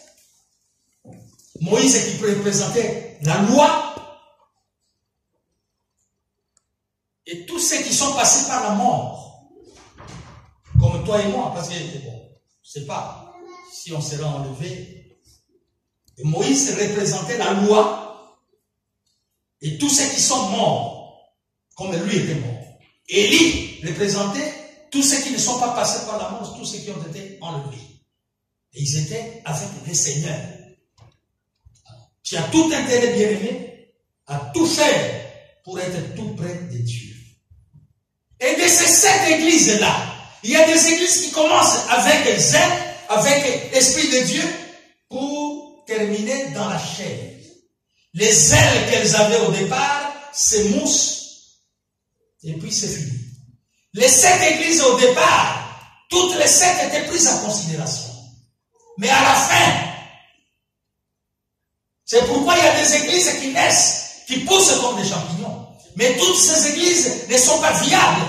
Moïse qui représentait la loi. Et tous ceux qui sont passés par la mort, comme toi et moi, parce que bon, je ne sais pas si on sera enlevé. Et Moïse représentait la loi. Et tous ceux qui sont morts, comme lui était mort. Élie représentait tous ceux qui ne sont pas passés par la mort, tous ceux qui ont été enlevés. Et ils étaient avec le Seigneur. Tu as tout intérêt, bien-aimé, à tout faire pour être tout près de Dieu. Et de ces 7 églises-là, il y a des églises qui commencent avec zèle, avec esprit de Dieu, pour terminer dans la chair. Les zèles qu'elles avaient au départ s'émoussent, et puis c'est fini. Les 7 églises au départ, toutes les 7 étaient prises en considération. Mais à la fin, c'est pourquoi il y a des églises qui naissent, qui poussent comme des champignons. Mais toutes ces églises ne sont pas viables.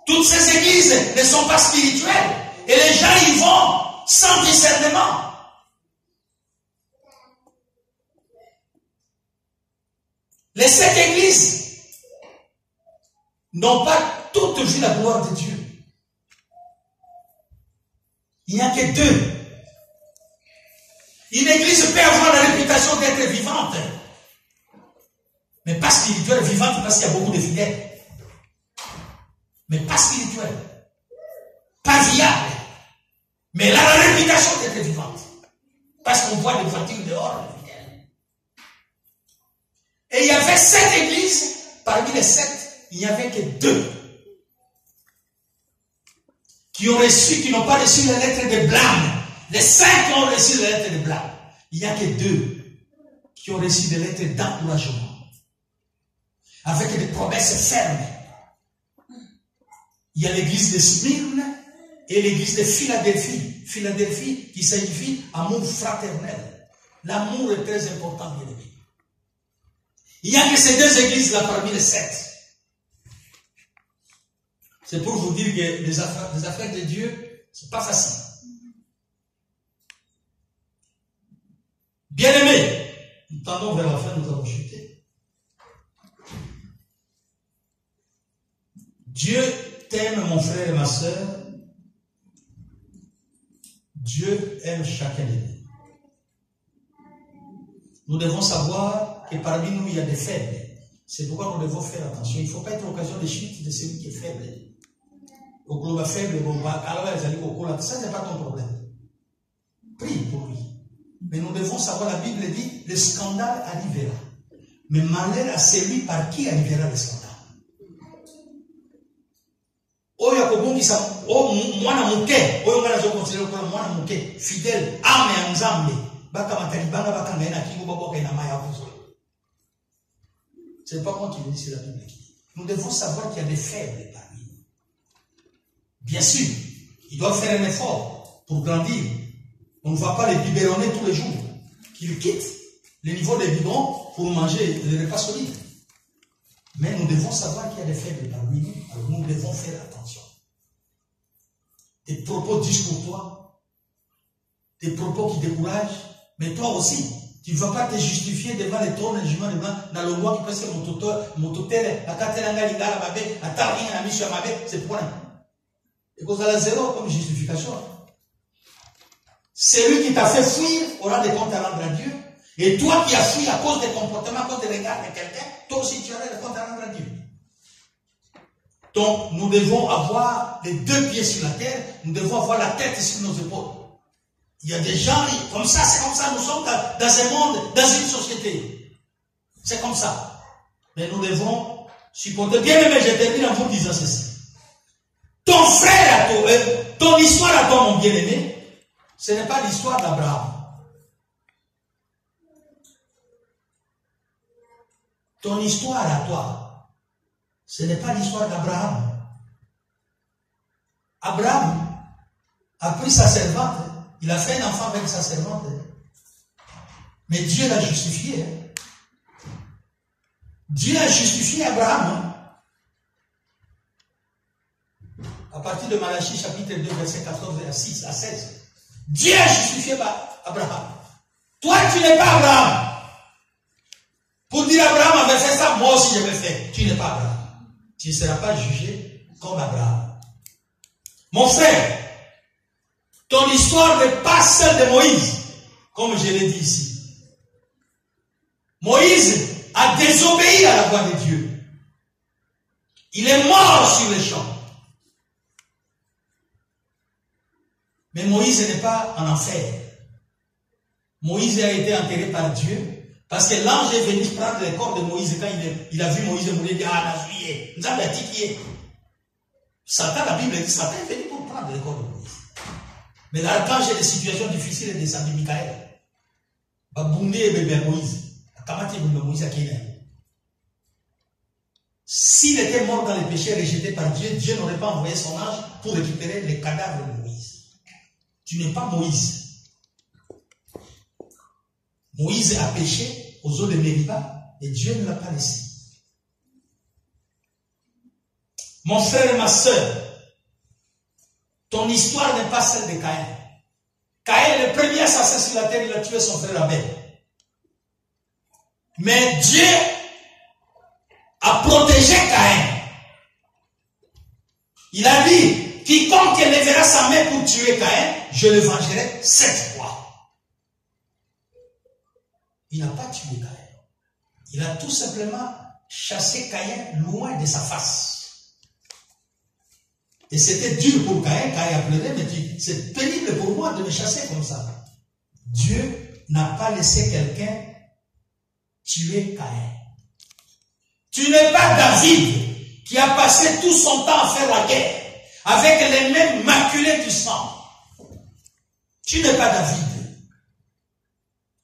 Toutes ces églises ne sont pas spirituelles. Et les gens y vont sans discernement. Les 7 églises n'ont pas toutes vu la gloire de Dieu. Il n'y a que 2. Une église peut avoir la réputation d'être vivante, mais pas spirituelle, vivante parce qu'il y a beaucoup de fidèles. Mais pas spirituelle, pas viable, mais elle a la réputation d'être vivante, parce qu'on voit des voitures dehors, les fidèles. Et il y avait 7 églises, parmi les 7, il n'y avait que 2 qui n'ont pas reçu la lettre de blâme. Les 5 ont reçu la lettre de blâme. Il n'y a que 2 qui ont reçu des lettres d'encouragement, avec des promesses fermes. Il y a l'église de Smyrne et l'église de Philadelphie. Philadelphie qui signifie amour fraternel. L'amour est très important, bien aimé. Il n'y a que ces 2 églises-là parmi les 7. C'est pour vous dire que les affaires de Dieu, c'est pas facile. Bien-aimés, nous tendons vers la fin, nous avons chuté. Dieu t'aime, mon frère et ma soeur. Dieu aime chacun de nous. Nous devons savoir que parmi nous, il y a des faibles. C'est pourquoi nous devons faire attention. Il ne faut pas être l'occasion de chute de celui qui est faible. Au globe faible, ça n'est pas ton problème. Prie pour lui. Mais nous devons savoir, la Bible dit, le scandale arrivera. Mais malheur à celui par qui arrivera le scandale. Oyo akobungisa mwana muke, oyo ngana zo considérer comme mwana muke, fidèle, âme ya nzambe, baka matalibanga baka ngaina kingo boboka na maya kuzo. C'est pas moi qui le dis, c'est la Bible qui dit. Nous devons savoir qu'il y a des faibles parmi nous. Bien sûr, ils doivent faire un effort pour grandir. On ne va pas les biberonner tous les jours. Qu'ils quittent le niveau des biberons pour manger les repas solides. Mais nous devons savoir qu'il y a des faibles parmi nous. Alors nous devons faire attention. Des propos discourtois, des propos qui découragent, mais toi aussi, tu ne vas pas te justifier devant les trônes et jugement de blanc dans le roi qui pense que mon tuteur, c'est pour rien. Et qu'on a la 0 comme justification. Celui qui t'a fait fuir aura des comptes à rendre à Dieu. Et toi qui as fui à cause des comportements, à cause des regards de quelqu'un, toi aussi tu auras des comptes à rendre à Dieu. Donc nous devons avoir les 2 pieds sur la terre, nous devons avoir la tête sur nos épaules. Il y a des gens, comme ça, c'est comme ça, nous sommes dans un monde, dans une société. C'est comme ça. Mais nous devons supporter. Bien aimé, je termine en vous disant ceci. Ton frère à toi, ton histoire à toi, mon bien-aimé, ce n'est pas l'histoire d'Abraham. Ton histoire à toi, ce n'est pas l'histoire d'Abraham. Abraham a pris sa servante, il a fait un enfant avec sa servante. Mais Dieu l'a justifié. Dieu a justifié Abraham. À partir de Malachie chapitre 2, verset 14 à 6 à 16. Dieu a justifié Abraham. Toi, tu n'es pas Abraham. Pour dire Abraham avait fait ça, moi aussi je vais faire. Tu n'es pas Abraham. Tu ne seras pas jugé comme Abraham. Mon frère, ton histoire n'est pas celle de Moïse, comme je l'ai dit ici. Moïse a désobéi à la voix de Dieu. Il est mort sur le champ. Mais Moïse n'est pas en enfer. Moïse a été enterré par Dieu parce que l'ange est venu prendre le corps de Moïse quand il a vu Moïse mourir. Il dit, ah, nous avons dit qui est. Satan, la Bible dit, Satan est venu pour prendre le corps de Moïse. Mais là, quand j'ai des situations difficiles, il est descendu Michael. Babouné et bébé Moïse. Moïse s'il était mort dans les péchés rejetés par Dieu, Dieu n'aurait pas envoyé son ange pour récupérer les cadavres de Moïse. Tu n'es pas Moïse. Moïse a péché aux eaux de Mériba et Dieu ne l'a pas laissé. Mon frère et ma soeur, ton histoire n'est pas celle de Caïn. Caïn, le premier assassin sur la terre, il a tué son frère Abel. Mais Dieu a protégé Caïn. Il a dit, quiconque lèvera sa main pour tuer Caïn, je le vengerai 7 fois. Il n'a pas tué Caïn. Il a tout simplement chassé Caïn loin de sa face. Et c'était dur pour Caïn. Caïn a pleuré, mais dit, c'est pénible pour moi de me chasser comme ça. Dieu n'a pas laissé quelqu'un tuer Caïn. Tu n'es pas David qui a passé tout son temps à faire la guerre avec les mêmes maculés du sang. Tu n'es pas David.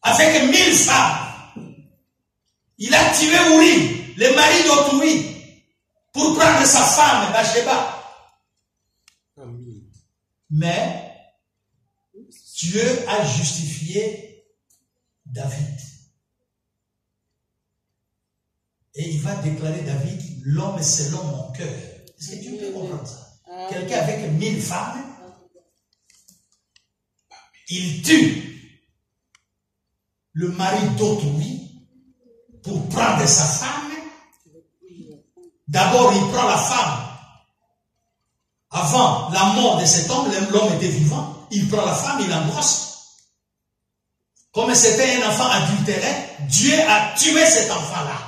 Avec 1000 femmes, il a tué Uri, le mari d'autrui, pour prendre sa femme, Bathsheba. Mais Dieu a justifié David. Et il va déclarer David, l'homme selon mon cœur. Est-ce que tu peux comprendre ça? Quelqu'un avec 1000 femmes, il tue le mari d'autrui pour prendre sa femme. D'abord, il prend la femme. Avant la mort de cet homme, l'homme était vivant. Il prend la femme, il l'embrasse. Comme c'était un enfant adultéré, Dieu a tué cet enfant-là.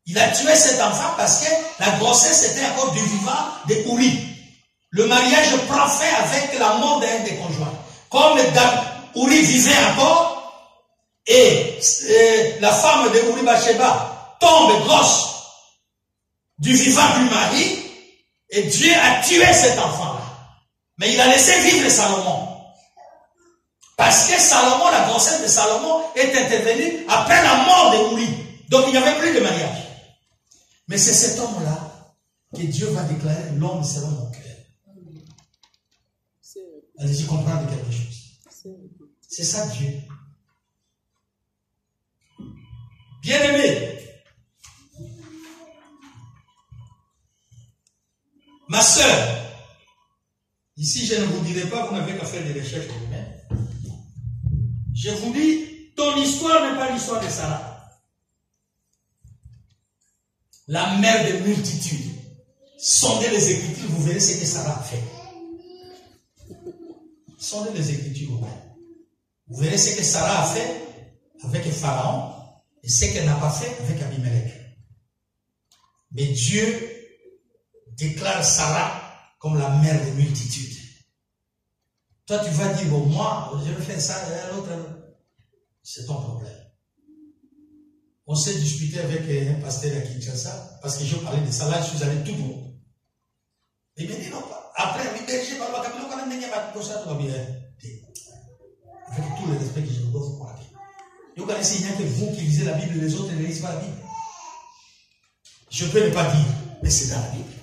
Il a tué cet enfant parce que la grossesse était encore du vivant de Uri. Le mariage prend fin avec la mort d'un des conjoints. Comme Uri vivait encore, et la femme de Uri Bathsheba tombe grosse du vivant du mari, et Dieu a tué cet enfant-là. Mais il a laissé vivre Salomon. Parce que Salomon, la grossesse de Salomon est intervenue après la mort de Uri. Donc il n'y avait plus de mariage. Mais c'est cet homme-là que Dieu va déclarer l'homme selon mon cœur. Allez-y comprendre quelque chose. C'est ça Dieu. Bien-aimé, ma soeur, ici je ne vous dirai pas, vous n'avez qu'à faire des recherches vous-même. Je vous dis, ton histoire n'est pas l'histoire de Sarah. La mère de multitudes. Sondez les Écritures, vous verrez ce que Sarah a fait. Sondez les Écritures vous-même. Vous verrez ce que Sarah a fait avec Pharaon et ce qu'elle n'a pas fait avec Abimelech. Mais Dieu déclare Sarah comme la mère des multitudes. Toi, tu vas dire, bon, moi, je vais faire ça, et l'autre, c'est ton problème. On s'est disputé avec un pasteur à Kinshasa, parce que je parlais de ça, là, je suis allé tout bon. Il m'a dit, non, après, avec tout le respect que je vous dois vous croire. Vous connaissez, il n'y a que vous qui lisez la Bible, les autres ne lisent pas la Bible. Je peux ne pas dire, mais c'est dans la Bible.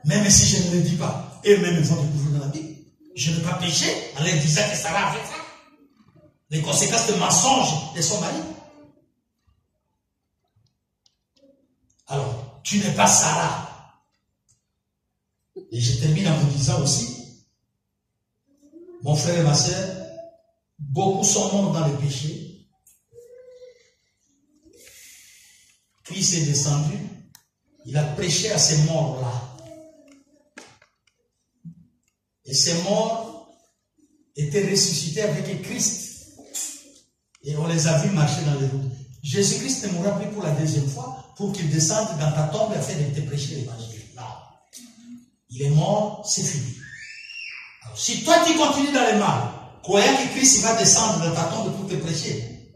Même si je ne le dis pas, eux-mêmes vont découvrir dans la Bible. Je ne vais pas pécher en leur disant que Sarah a fait ça. Les conséquences de mensonge de son mari. Alors, tu n'es pas Sarah. Et je termine en vous disant aussi, mon frère et ma soeur, beaucoup sont morts dans le péché. Christ est descendu, il a prêché à ces morts-là. Et ces morts étaient ressuscités avec Christ. Et on les a vus marcher dans les rues. Jésus-Christ ne mourra plus pour la deuxième fois pour qu'il descende dans ta tombe afin de te prêcher l'évangile. Non. Il est mort, c'est fini. Alors, si toi tu continues dans le mal, croyant que Christ va descendre dans ta tombe pour te prêcher,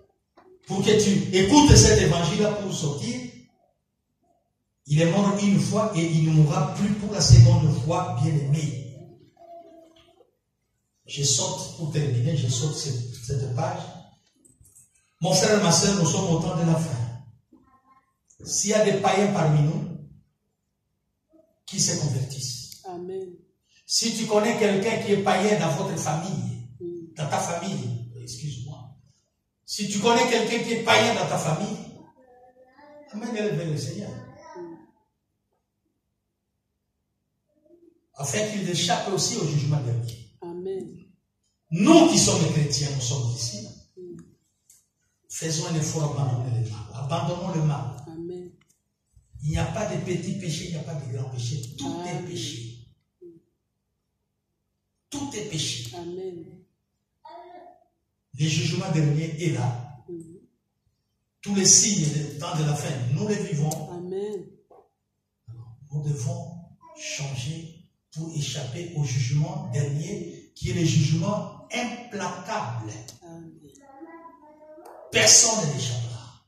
pour que tu écoutes cet évangile-là pour sortir, il est mort une fois et il ne mourra plus pour la seconde fois, bien aimé. Je saute, pour terminer, je saute cette page. Mon frère et ma soeur, nous sommes au temps de la fin. S'il y a des païens parmi nous, qui se convertissent. Amen. Si tu connais quelqu'un qui est païen dans votre famille, dans ta famille, excuse-moi. Si tu connais quelqu'un qui est païen dans ta famille, amène-le vers le Seigneur. Afin qu'il échappe aussi au jugement dernier. Amen. Nous qui sommes chrétiens, nous sommes ici. Faisons un effort d'abandonner le mal. Abandonnons le mal. Amen. Il n'y a pas de petits péchés, il n'y a pas de grands péchés. Tout est péché. Tout est péché. Amen. Le jugement dernier est là. Tous les signes du temps de la fin, nous les vivons. Amen. Nous devons changer pour échapper au jugement dernier, qui est le jugement implacable. Amen. Personne n'échappera.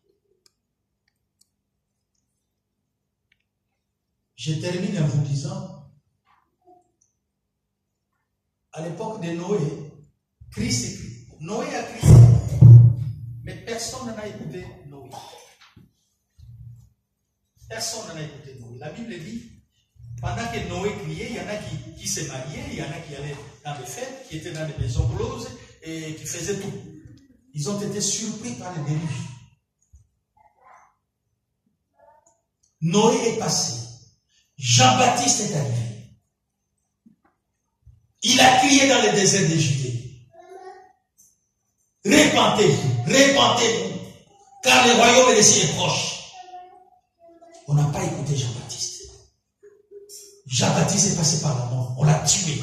Je termine en vous disant, à l'époque de Noé, Christ écrit. Noé a crié, mais personne n'a écouté Noé. Personne n'a écouté Noé. La Bible dit, pendant que Noé criait, il y en a qui se mariaient, il y en a qui allaient dans les fêtes, qui étaient dans les maisons closes et qui faisaient tout. Ils ont été surpris par le déluge. Noé est passé. Jean-Baptiste est arrivé. Il a crié dans le désert de Judée. Répentez-vous, répentez-vous, car le royaume de Dieu est proche. On n'a pas écouté Jean-Baptiste. Jean-Baptiste est passé par la mort. On l'a tué.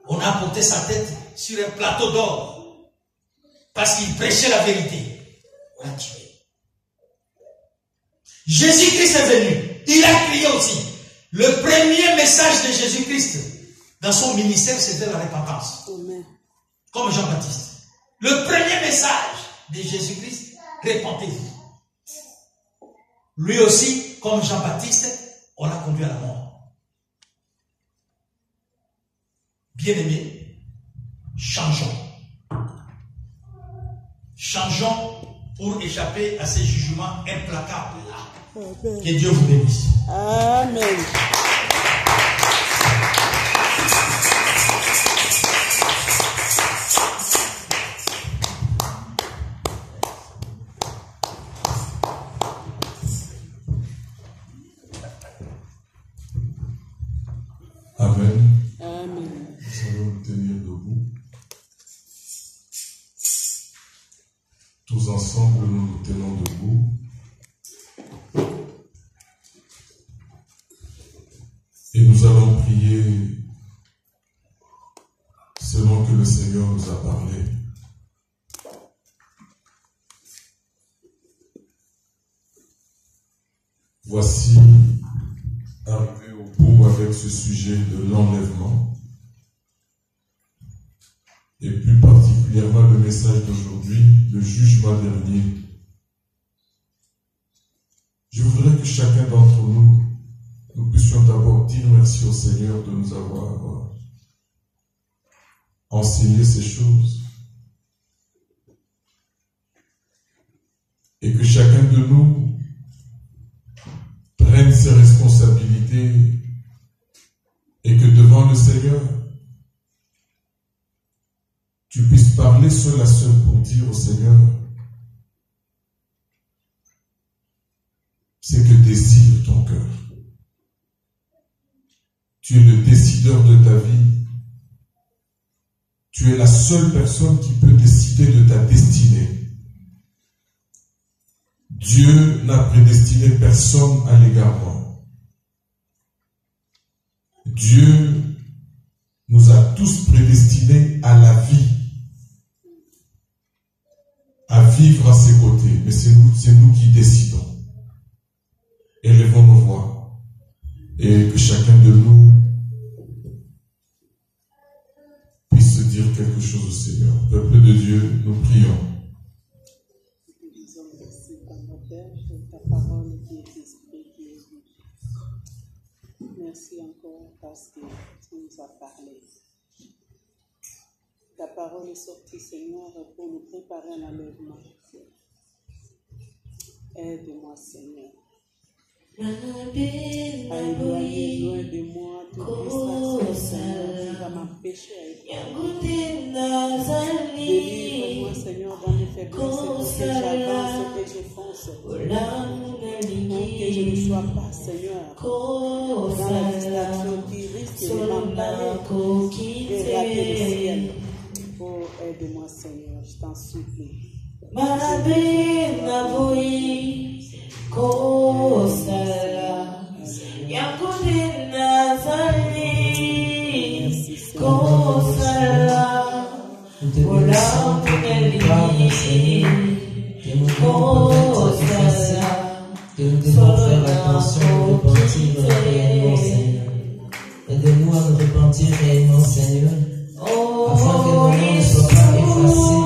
On a apporté sa tête sur un plateau d'or. Parce qu'il prêchait la vérité. On l'a tué. Jésus-Christ est venu. Il a crié aussi. Le premier message de Jésus-Christ dans son ministère, c'était la repentance. Amen. Comme Jean-Baptiste. Le premier message de Jésus-Christ, répentez-vous. Lui aussi, comme Jean-Baptiste, on l'a conduit à la mort. Bien-aimés, changeons. Changeons pour échapper à ces jugements implacables-là. Que Dieu vous bénisse. Amen. Amen. Amen. Nous allons nous tenir debout. Tous ensemble, nous nous tenons debout. Et nous allons prier selon que le Seigneur nous a parlé. Voici arrivé au bout avec ce sujet de l'enlèvement. Et plus particulièrement le message d'aujourd'hui, le jugement dernier. Je voudrais que chacun d'entre nous, nous puissions d'abord dire merci au Seigneur de nous avoir enseigné ces choses. Et que chacun de nous prenne ses responsabilités et que devant le Seigneur, tu puisses parler seul à seul pour dire au Seigneur ce que désire ton cœur. Tu es le décideur de ta vie. Tu es la seule personne qui peut décider de ta destinée. Dieu n'a prédestiné personne à l'égarement. Dieu nous a tous prédestinés à la vie vivre à ses côtés, mais c'est nous qui décidons. Élevons nos voix et que chacun de nous puisse dire quelque chose au Seigneur. Peuple de Dieu, nous prions. Nous disons merci, Père, pour ta parole qui est esprit, qui est vie. Merci encore parce que tu nous as parlé. Ta parole est sortie, Seigneur, pour nous préparer à l'enlèvement. Aide-moi, Seigneur. À éloigner loin de moi toute distraction, Seigneur, qui va m'empêcher à être. Délivre-moi, Seigneur, dans mes faiblesses, pour que j'avance et je fonce. Pour que je ne sois pas, Seigneur, dans la distraction qui risque de m'emballer et rater le ciel. Oh, aide-moi, Seigneur, je t'en supplie. Kosala yakudina zali kosala olameli kosala que nous devons faire attention de repentir réellement, Seigneur. Aide-nous à nous repentir réellement, Seigneur, afin que nos noms ne soient pas effacés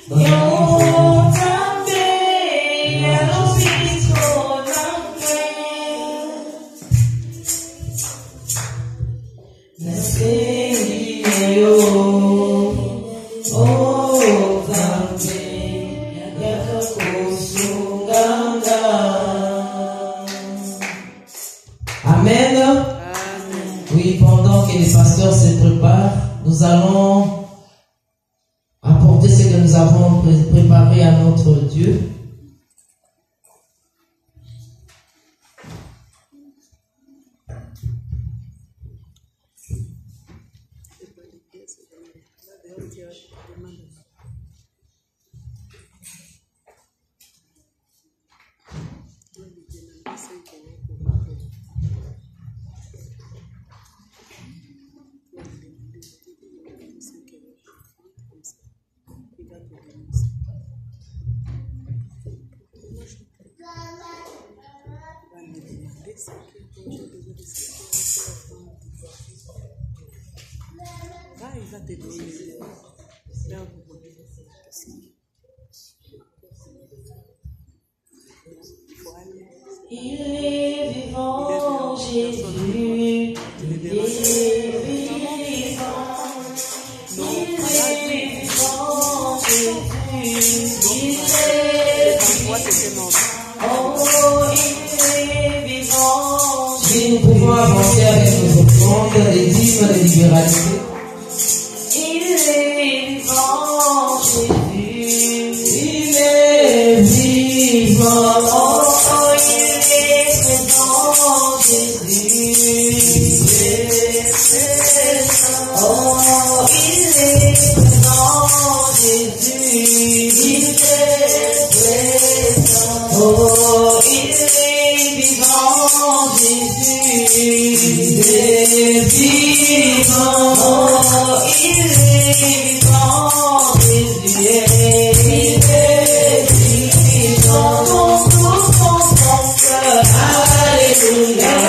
dans le livre. Amen. Oui, pendant que les pasteurs se préparent, nous allons apporter ce que nous avons préparé à notre Dieu. Il est vivant, Jésus. Il est vivant. Il est vivant, Jésus. Il est vivant. Oh, il est vivant. Si nous pouvons avancer avec nos offrandes, les dîmes, les libéralités. Il est vivant, Jésus. Il est vivant. Hallelujah.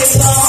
It's